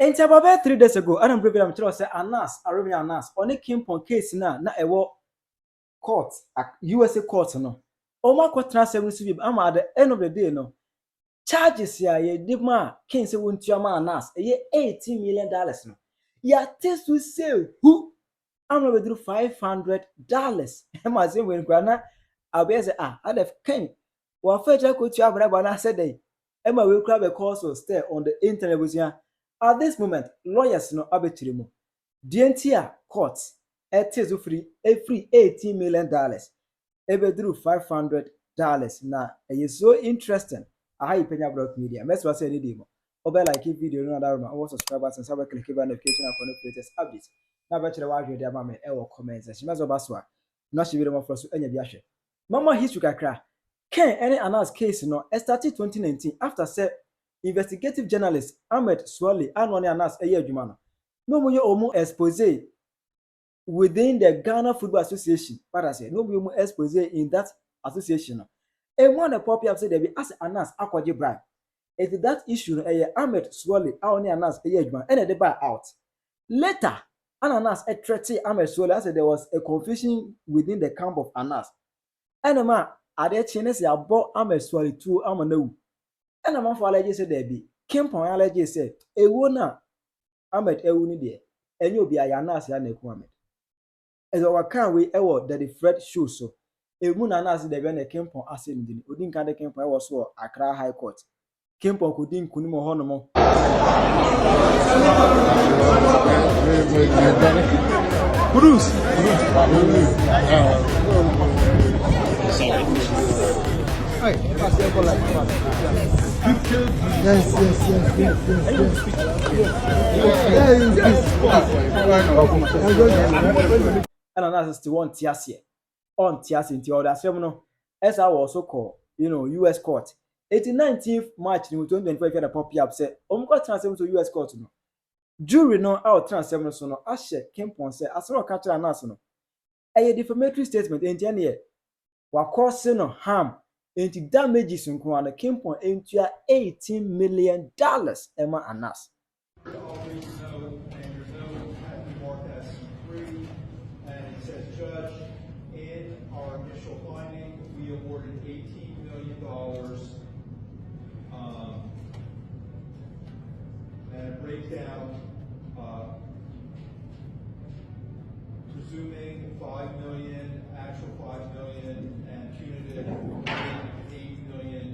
And about 3 days ago, Adam Breville am say Anas, Arabia Anas, only came on case na ewo court, USA court no. Oma court transfer receive am at the end of the day no. Charges ya ye di ma king say won tuama Anas, $18 million no. Ya test to say who am no be $500. Am as when grana abi say adef king wa federal court you abra na said dey. Am we grab a course or stay on the internet with ya. At this moment, lawyers no abetire mu. DNT court etes free $18 million. Ebedru $500 na so interesting. Aha Penyah Block Media. Mess was any demo. Obe like video no other room. Subscribers and click the notification and connect latest updates. Na betire wa hwe dia ma me e wo comment section. Mess obaso na she video mo for so enya bi ahwe. Mama history kakra. Ken any announced case no started 2019 after say investigative journalist Ahmed Swale anone anas adwuma no. No mo ye omo expose within the Ghana Football Association. What I say, no mo expose in that association no. And one pop up say there be as anas akwaje bribe. It that issue no Ahmed Swale anone anas adwuma and they buy out. Later, Anas threatened Ahmed Swale as there was a confusion within the camp of Anas. And ma ade chene say abo Ahmed Swale to amana. And a man for allergy said there be. Kimpon allergy said, a wona Ahmed Ewuni de, and you'll be a Yanas Yanekwame. As our can we ever that the Fred show so. A moon anas the Vene Kimpon asking the Udin Kanda Kimpon was so Accra High Court. Kimpon couldn't Kunimo Honomo. Bruce. Yes. And another still one Tiasie. On Tiasie into other seven. As I was so called, US court. 19th March 2025 the pop up said, got transfer to US court. No. Jury no out transfer so no Ashe Kimpon say as well catch anas no. A defamatory statement in January. Wa cause no harm. Into damages in Kwana Kimpon into $18 million Emma Anas. Always know, and there's no marked as free, and it says, Judge, in our initial finding, we awarded $18 million, and a breakdown, presuming $5 million, actual $5 million, and punitive $8 million.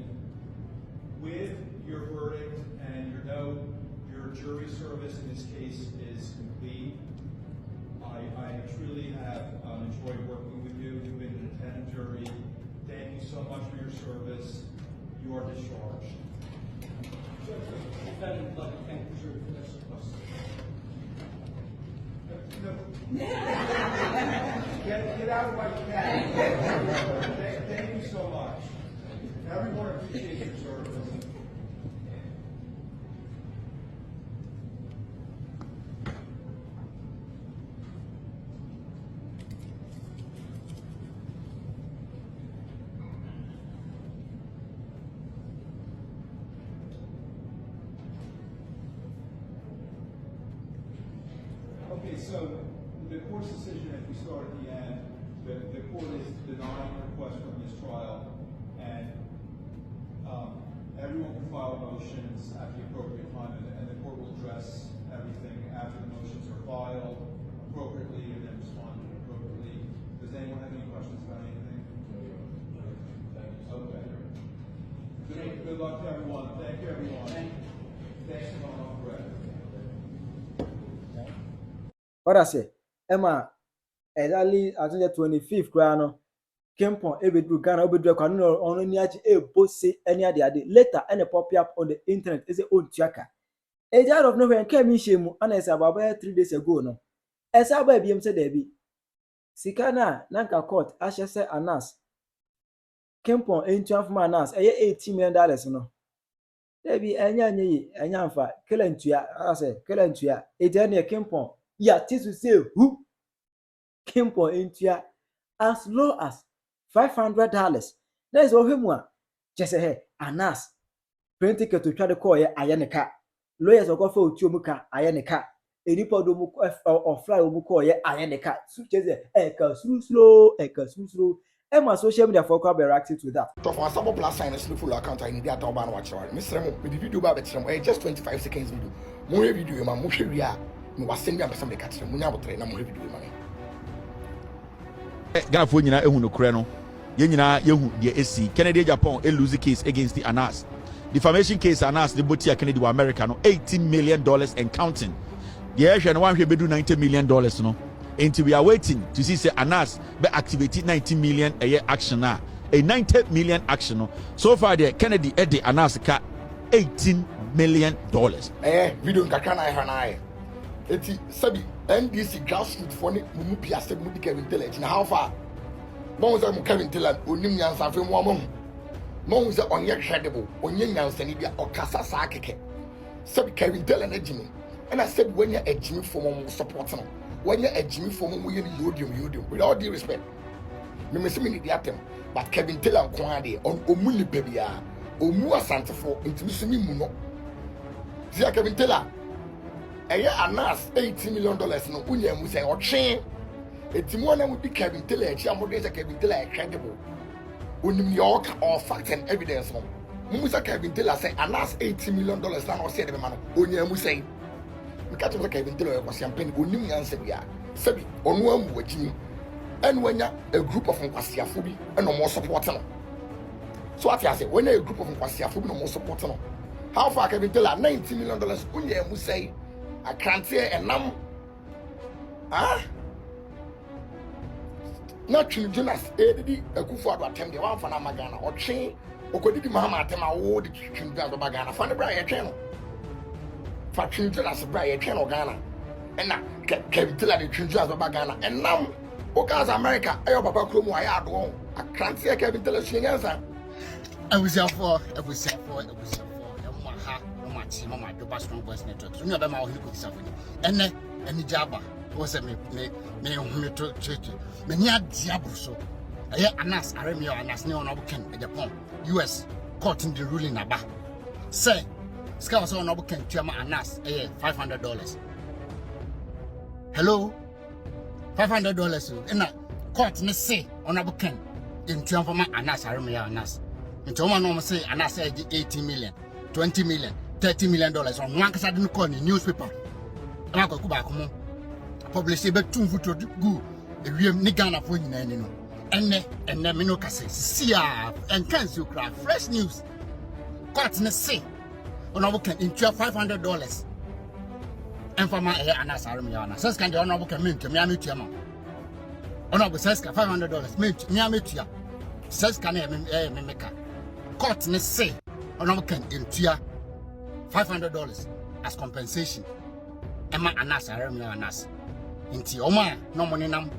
With your verdict and your note, your jury service in this case is complete. I truly have enjoyed working with you. You've been an attentive jury. Thank you so much for your service. You are discharged. Get out of my cab. Thank you so much. Everyone appreciates your service. Okay, so the court's decision, if we start at the end, the court is denying the request for mistrial, and everyone can file motions at the appropriate time, and the court will address everything after the motions are filed appropriately and then respond appropriately. Does anyone have any questions about anything? Okay. Good luck to everyone. Thank you, everyone. Thanks for coming on, Brett. What I say, Emma, exactly I think the 25th crown. Kimpon ebedru Ghana obedru kwanu ono ni agi ebose any ade later and pop up on the internet is a own tuaka. A out of nowhere came in shame and as about 3 days ago no. As about BM said there be. Sikana nanka court ashe say Anas. Kimpon into Anas $18 million no. There be anya fa kelentua I say kelentua e dey near Kimpon. Yeah, to say who Kimpon into as low as $500. That is all him one. Just say, hey, Anas, print ticket to try to call ye Ayaneka. lawyers go for uti omuka aye ne ka enipa do mu or fly omuko ye aye ne ka su cheze slow and my social media for be reacting to that. So for a sub plus sign a full account I need that ban watch right. Mr. Mo with the video about the just 25 seconds video. More video ma mo hwe ria no wasend me person be catch mo nya botre na mo video ma me. Ghana fo nyina ehu no kure no. Ye nyina yehu de AC Kennedy Agyapong a lose case against the Anas. Defamation case Anas the Botia Kennedy wa America no $18 million and counting. The no one hwe bedu $90 million no. Until we are waiting to see say Anas be activated 90 million a year action now. A 90 million action no. So far the Kennedy Eddie Anas ka $18 million. Video nkaka na hana eti sabi NDC grassroots for ni mu piase mu di Kevin Taylor na how far mo say mu Kevin Taylor onim nyansa fe mo mo say onye credible onye nyansa ni bia okasa sa keke sabi Kevin Taylor na jimi and I said when you a jimi for mo support no when you a jimi for mo you yodium with all due respect me say me ni atem but Kevin Taylor ko ade on omuni bebia omu asante for intimi so mi mu no Zia Kevin Taylor Anas $80 million no unya mu say otwe etimu na mu bi Kevin Taylor echi amode say Kevin Taylor credible onim your or fact and evidence no mu say Kevin Taylor say Anas $80 million na no say de man onya mu say because of Kevin Taylor was campaign onim yanse bia sabi onu amu wagini and wenya a group of nkwasiafo bi and no more support no so what I say when a group of nkwasiafo bi no more support no how far Kevin Taylor $90 million unya mu say I can't say a num. Not to Jonas, Eddie, a good for attempt the one for Namagana or chain, or could it be Mamma Tema or the chicken down the Bagana, find a Briar channel. For Jonas, Briar channel Ghana, and now Kevin Taylor the Trinjas of Bagana, and now, because America, I have a Papa I had one. I can't say Kevin Taylor swing answer. I was here for. Mama do pass strong voice network. So me be ma o hiko disafoni. Ene jaba was me to church. Me ni adiabro so. Aye Anas aremi Anas ne ono Ken Agyapong US court in the ruling aba. Say ska was ono Ken tuama Anas $500. Hello $500 so. Ena court ne say ono Ken in tuama Anas aremi Anas. Nti o ma no say Anas 18 million, 20 million, $30 million on one case didn't call in newspaper. And I go back home. Publish a bit 2 photo go. If you have Ghana for you, and then me no case. See and cancel craft fresh news. Quite in the say on our can in $500. And for my Anas Armiana. Says can the honorable can mean to me, I'm to you. Honorable says $500 mean to me, I'm to you. Says can I make a court in the say on our can in $500 as compensation. Emma Anas aremi Anas. Inti oma no money nam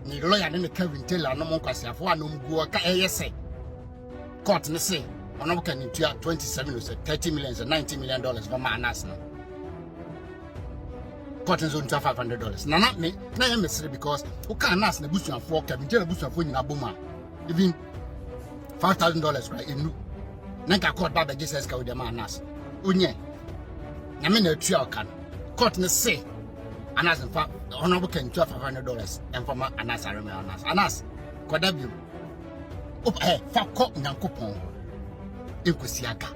ni lawyer ne Kevin Taylor no mon kwase afo anom go ka say. Court ne say ono can into 27 or $30 million or $90 million for Anas no. Court is on $500. Na not me na am say because who can Anas na busu afo Kevin Taylor busu afo nyina boma. Even $5,000 right enu. Na ka court ba be Jesus ka with the Anas. Unye na me na tua kan court ne say Anas in fact honorable can $500 and for Anas aremi Anas kodabium op fa ko nyankopon ekosi aka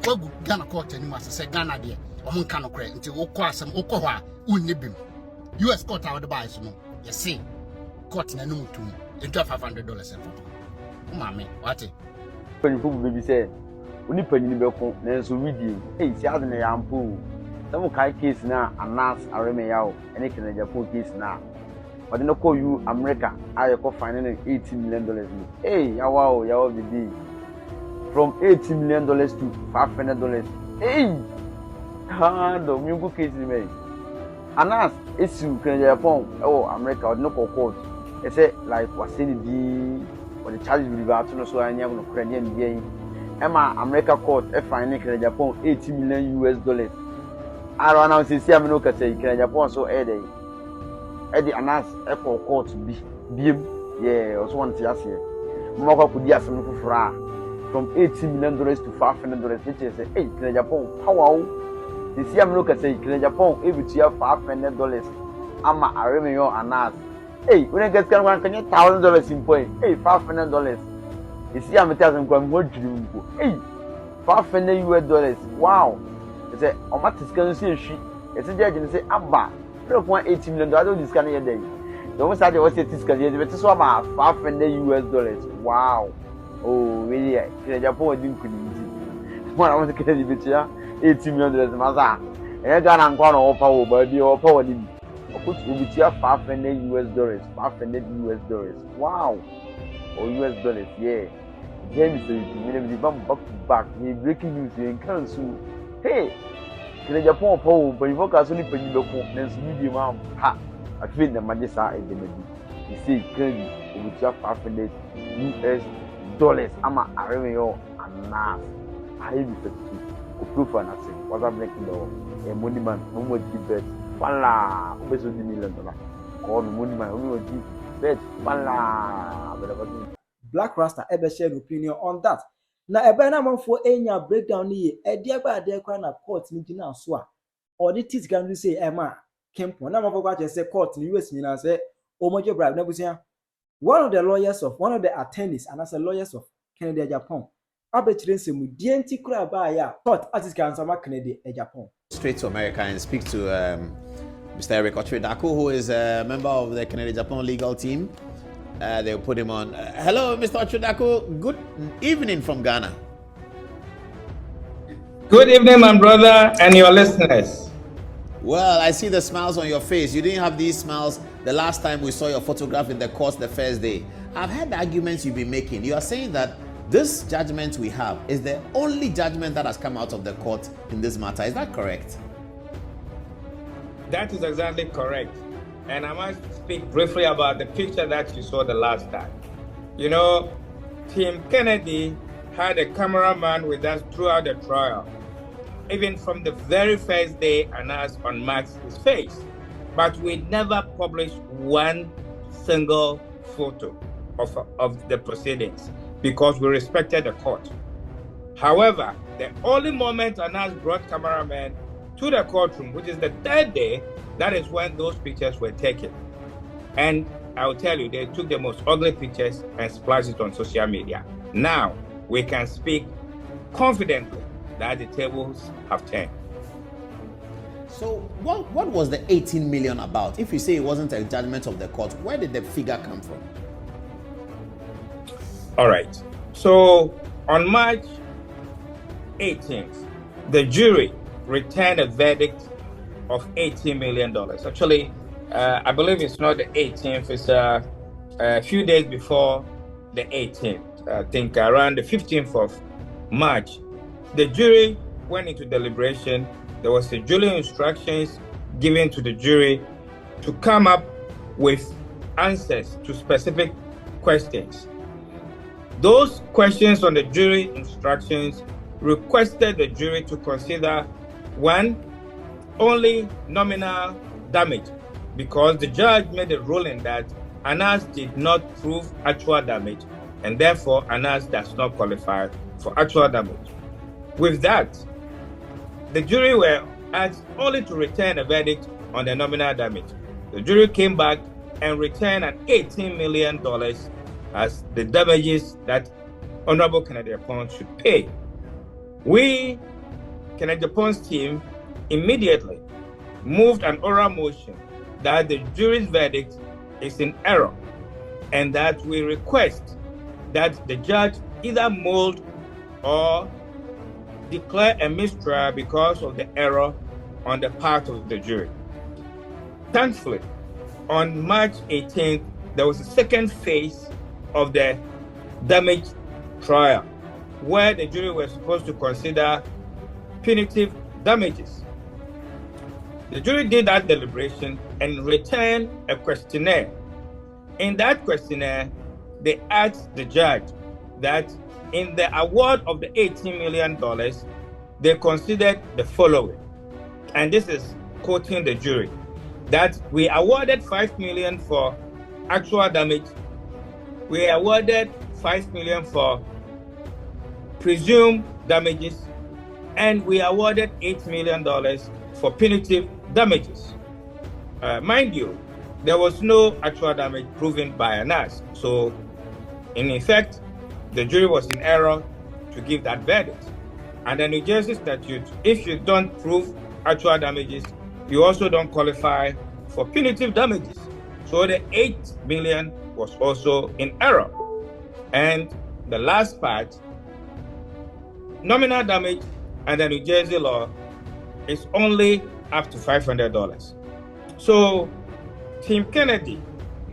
ogu Ghana court ani ma say Ghana de o mon kan okre nti wo ko asem wo ko ho a unne bim US court awde buy so no you see court na no mutum $500 and for mama what when you baby say oni panyin be ko na so video si ade na yampo some kai case na Anas aremi yawo ene Kennedy Agyapong case na but no call you America I go find $18 million yawo the day from $80 million to $500 do mi go case ni me Anas issue Kennedy Agyapong America no call court e say like was say the or the charge will be about no so anya no credit and Emma America court fine Kennedy Agyapong $80 million. I don't know si am no ka say Kennedy Agyapong so Eddie Anas court biem also want to ask here. Moko kudi asem fufura from $80 million to $500 which is Kennedy Agyapong power You see, I'm looking at say Kennedy Agyapong every year $500. I'm a remember Anas. Hey, when I get $1,000 in point. Hey, $500. You see, I'm telling them what dream. Hey, $500 US. Wow. They say, "Oh, my scan is she." It's a judge and say, "Abba, $0.80 million. I don't discount your day." The one side was a discount. But this one $500 US. Wow. Oh, really? Kennedy Agyapong didn't couldn't. One I want to get it here. $80 million. Maza. And I got on one power, but the power didn't. I put $500 US. $500 US. Wow. Or US dollars, yeah. James is the back to back. He breaking news in council. Hey, Kennedy Agyapong power, but you focus only when you look for medium. Ha, I feel the Majesa is the baby. You see, Kennedy, with your $500 US. I'm a revenue and now I be 32. Proof and I say, what's up, breaking the money man, no more deep bet. Pala, $1 million. Call me money man, no more deep bet. Pala, Black Rasta ever shared opinion on that. Na ebe na manfo enya breakdown ni edi agba ade kwa na court ni gina so a audit can say ema kempo na manfo kwa say court ni US nyina say omoje bribe na busia. One of the attorneys and as a lawyers of Kennedy Agyapong abechire nsemu die enti kura ba ya court artist can sama Kennedy Agyapong straight to America and speak to Mr. Eric Otridako, who is a member of the Kennedy Agyapong legal team. They'll put him on. Hello, Mr. Otridako. Good evening from Ghana. Good evening, my brother, and your listeners. Well, I see the smiles on your face. You didn't have these smiles the last time we saw your photograph in the court the first day. I've heard the arguments you've been making. You are saying that this judgment we have is the only judgment that has come out of the court in this matter. Is that correct? That is exactly correct. And I must speak briefly about the picture that you saw the last time. You know, Team Kennedy had a cameraman with us throughout the trial, even from the very first day Anas unmasked his face. But we never published one single photo of the proceedings because we respected the court. However, the only moment Anas brought cameraman to the courtroom, which is the third day, that is when those pictures were taken. And I will tell you, they took the most ugly pictures and splashed it on social media. Now, we can speak confidently that the tables have turned. So what was the 18 million about? If you say it wasn't a judgment of the court, where did the figure come from? All right. So on March 18th, the jury returned a verdict of $18 million. Actually, I believe it's not the 18th. It's a few days before the 18th. I think around the 15th of March. The jury went into deliberation. There was a jury instructions given to the jury to come up with answers to specific questions. Those questions on the jury instructions requested the jury to consider one, only nominal damage, because the judge made a ruling that Anas did not prove actual damage, and therefore Anas does not qualify for actual damage. With that, the jury were asked only to return a verdict on the nominal damage. The jury came back and returned an $18 million as the damages that Honorable Kennedy Agyapong should pay. We, Kennedy Agyapong's team, immediately moved an oral motion that the jury's verdict is in error and that we request that the judge either mold or declare a mistrial because of the error on the part of the jury. Thankfully, on March 18th, there was a second phase of the damage trial where the jury was supposed to consider punitive damages. The jury did that deliberation and returned a questionnaire. In that questionnaire, they asked the judge that in the award of the $18 million, they considered the following. And this is quoting the jury, that we awarded $5 million for actual damage. We awarded $5 million for presumed damages. and we awarded $8 million for punitive damages. Mind you, there was no actual damage proven by Anas. So, in effect, the jury was in error to give that verdict. And the New Jersey statute, if you don't prove actual damages, you also don't qualify for punitive damages. So the $8 million was also in error. And the last part, nominal damage under New Jersey law is only up to $500. So Team Kennedy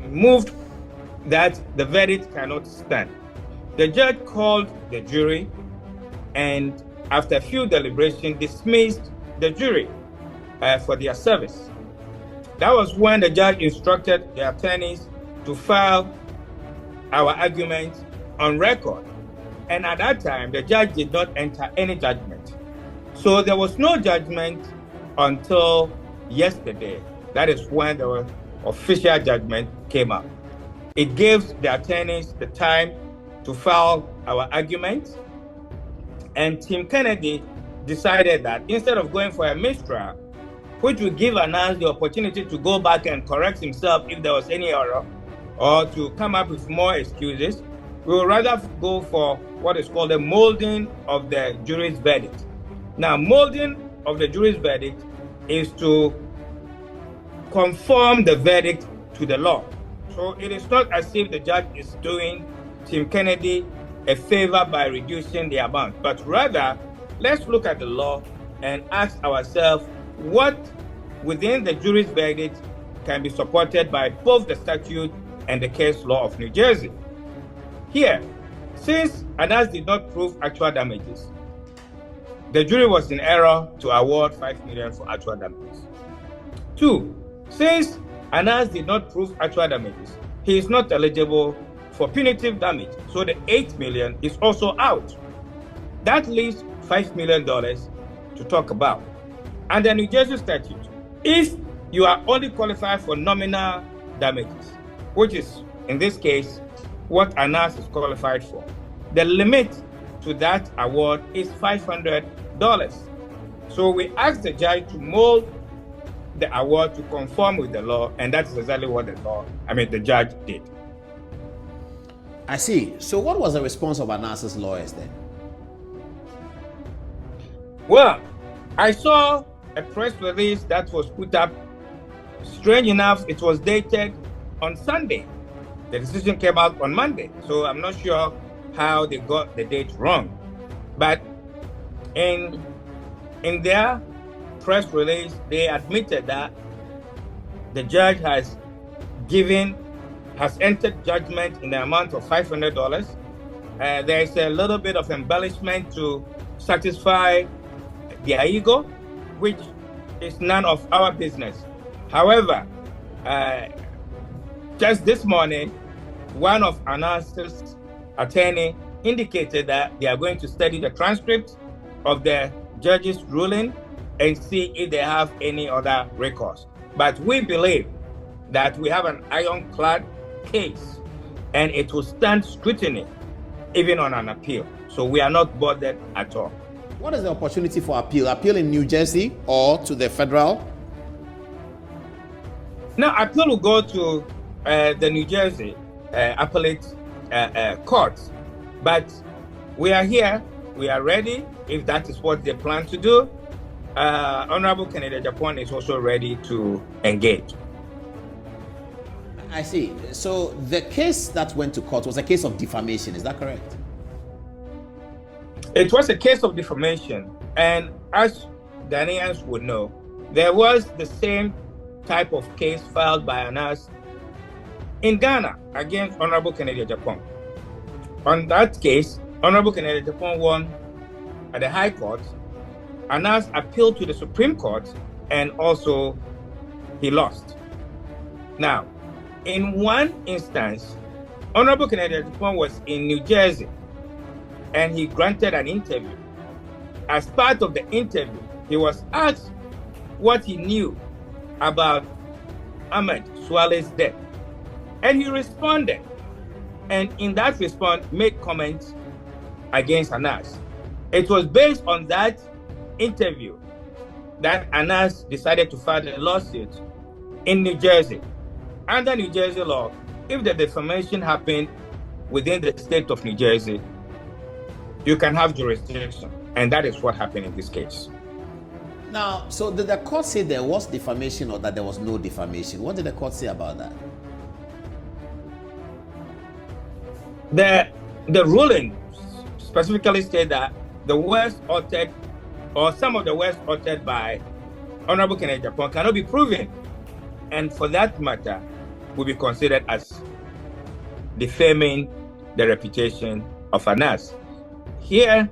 moved that the verdict cannot stand. The judge called the jury and after a few deliberations dismissed the jury for their service. That was when the judge instructed the attorneys to file our arguments on record. And at that time, the judge did not enter any judgment. So there was no judgment until yesterday. That is when the official judgment came up. It gives the attorneys the time to file our arguments. And Team Kennedy decided that instead of going for a mistrial, which would give Anas the opportunity to go back and correct himself if there was any error, or to come up with more excuses, we would rather go for what is called a molding of the jury's verdict. Now, molding of the jury's verdict is to conform the verdict to the law. So it is not as if the judge is doing Team Kennedy a favor by reducing the amount, but rather, let's look at the law and ask ourselves what within the jury's verdict can be supported by both the statute and the case law of New Jersey. Here, since Anas did not prove actual damages, the jury was in error to award $5 million for actual damages. 2, since Anas did not prove actual damages, he is not eligible for punitive damage, so the $8 million is also out. That leaves $5 million to talk about. And the New Jersey statute, if you are only qualified for nominal damages, which is, in this case, what Anas is qualified for, the limit to that award is $500. So we asked the judge to mold the award to conform with the law, and that's exactly what the judge did. I see. So what was the response of Anas's lawyers then? Well, I saw a press release that was put up. Strange enough, it was dated on Sunday. The decision came out on Monday, so I'm not sure how they got the date wrong. But in their press release, they admitted that the judge has entered judgment in the amount of $500. There is a little bit of embellishment to satisfy their ego, which is none of our business. However, just this morning, one of Anas's attorney indicated that they are going to study the transcript of the judge's ruling and see if they have any other recourse. But we believe that we have an ironclad case and it will stand scrutiny even on an appeal. So we are not bothered at all. What is the opportunity for appeal? Appeal in New Jersey or to the federal? Now, appeal will go to the New Jersey appellate court. But we are here, we are ready if that is what they plan to do. Honorable Kennedy Agyapong is also ready to engage. I see. So the case that went to court was a case of defamation, is that correct? It was a case of defamation, and as Ghanaians would know, there was the same type of case filed by Anas in Ghana against Honorable Kennedy Agyapong. On that case, Honorable Kennedy Agyapong won at the High Court. Anas appealed to the Supreme Court, and also he lost. Now, in one instance, Honorable Kennedy Agyapong was in New Jersey, and he granted an interview. As part of the interview, he was asked what he knew about Ahmed Suale's death. And he responded. And in that response, made comments against Anas. It was based on that interview that Anas decided to file a lawsuit in New Jersey. Under New Jersey law, if the defamation happened within the state of New Jersey, you can have jurisdiction. And that is what happened in this case. Now, so did the court say there was defamation or that there was no defamation? What did the court say about that? The ruling specifically said that the words uttered, or some of the words uttered by Honorable Kennedy Agyapong cannot be proven, and for that matter, will be considered as defaming the reputation of Anas. Here,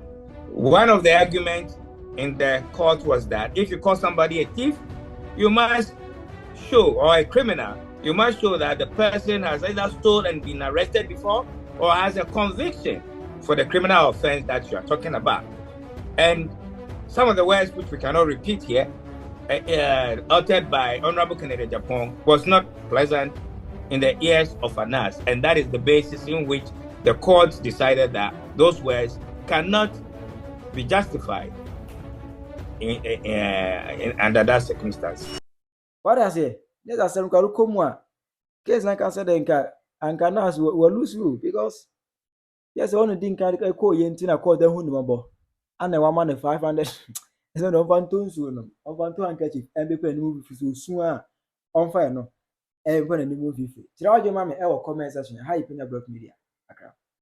one of the arguments in the court was that if you call somebody a thief, you must show, or a criminal, you must show that the person has either stolen and been arrested before or has a conviction for the criminal offense that you are talking about. And some of the words which we cannot repeat here, uttered by Honorable Kennedy Agyapong, was not pleasant in the ears of Anas, and that is the basis in which the court decided that those words cannot be justified under that circumstance. What I say? Yes, I said, case like I said, Anas will lose you because yes, only thing can call you in a court, the Hunumabo, and the 1 500. So no one to soon, on to handkerchief, and be paying movie soon on fire. No, and when a movie. Tell your mammy, our comment section, high Penyah Block Media.